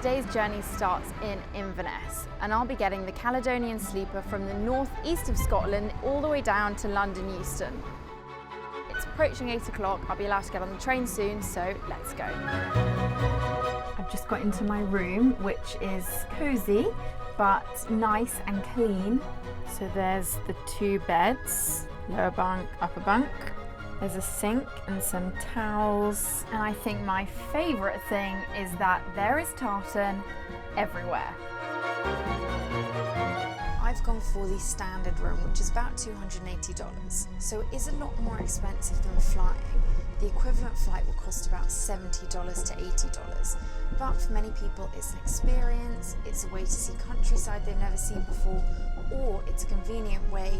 today's journey starts in Inverness, and I'll be getting the Caledonian Sleeper from the north-east of Scotland all the way down to London Euston. It's approaching 8 o'clock, I'll be allowed to get on the train soon, so let's go. I've just got into my room, which is cosy, but nice and clean. So there's the 2 beds, lower bunk, upper bunk. There's a sink and some towels. And I think my favourite thing is that there is tartan everywhere. I've gone for the standard room, which is about $280. So it is a lot more expensive than flying. The equivalent flight will cost about $70 to $80. But for many people, it's an experience, it's a way to see countryside they've never seen before, or it's a convenient way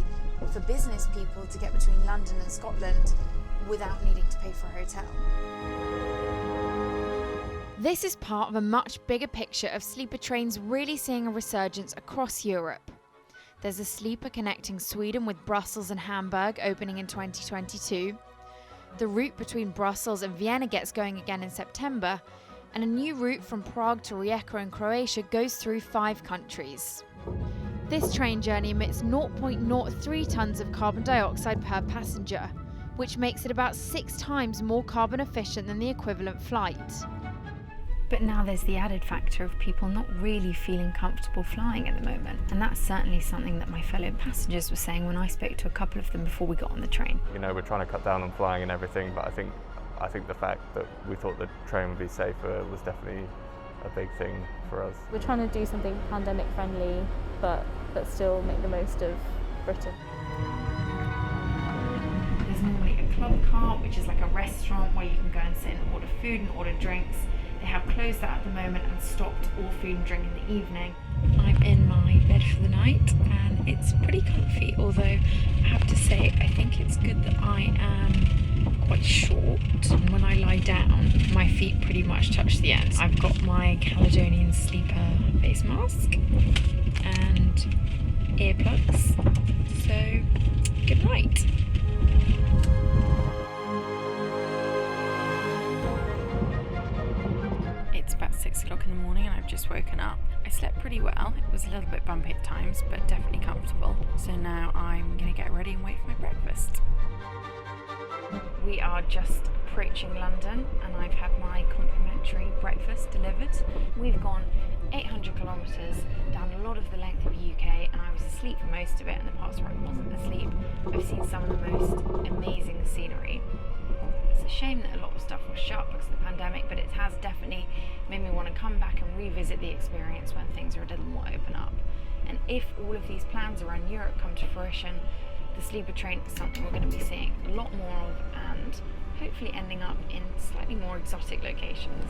for business people to get between London and Scotland without needing to pay for a hotel. This is part of a much bigger picture of sleeper trains really seeing a resurgence across Europe. There's a sleeper connecting Sweden with Brussels and Hamburg opening in 2022. The route between Brussels and Vienna gets going again in September, and a new route from Prague to Rijeka in Croatia goes through 5 countries. This train journey emits 0.03 tonnes of carbon dioxide per passenger, which makes it about 6 times more carbon efficient than the equivalent flight. But now there's the added factor of people not really feeling comfortable flying at the moment, and that's certainly something that my fellow passengers were saying when I spoke to a couple of them before we got on the train. You know, we're trying to cut down on flying and everything, but I think the fact that we thought the train would be safer was definitely a big thing for us. We're trying to do something pandemic friendly, but still make the most of Britain. There's normally a club cart, which is like a restaurant where you can go and sit and order food and order drinks. They have closed that at the moment and stopped all food and drink in the evening. I'm in my bed for the night and it's pretty comfy, although I have to say I think it's good that I am quite short, and when I lie down my feet pretty much touch the ends. I've got my Caledonian Sleeper face mask and earplugs, so good night. It's about 6 o'clock in the morning and I've just woken up. I slept pretty well. It was a little bit bumpy at times, but definitely comfortable. So now I'm going to get ready and wait for my breakfast. We are just approaching London and I've had my complimentary breakfast delivered. We've gone 800 kilometres down a lot of the length of the UK, and I was asleep for most of it, and the parts where I wasn't asleep, I've seen some of the most amazing scenery. It's a shame that a lot of stuff was shut because of the pandemic, but it has definitely made me want to come back and revisit the experience when things are a little more open up. And if all of these plans around Europe come to fruition, the sleeper train is something we're going to be seeing a lot more of, and hopefully ending up in slightly more exotic locations.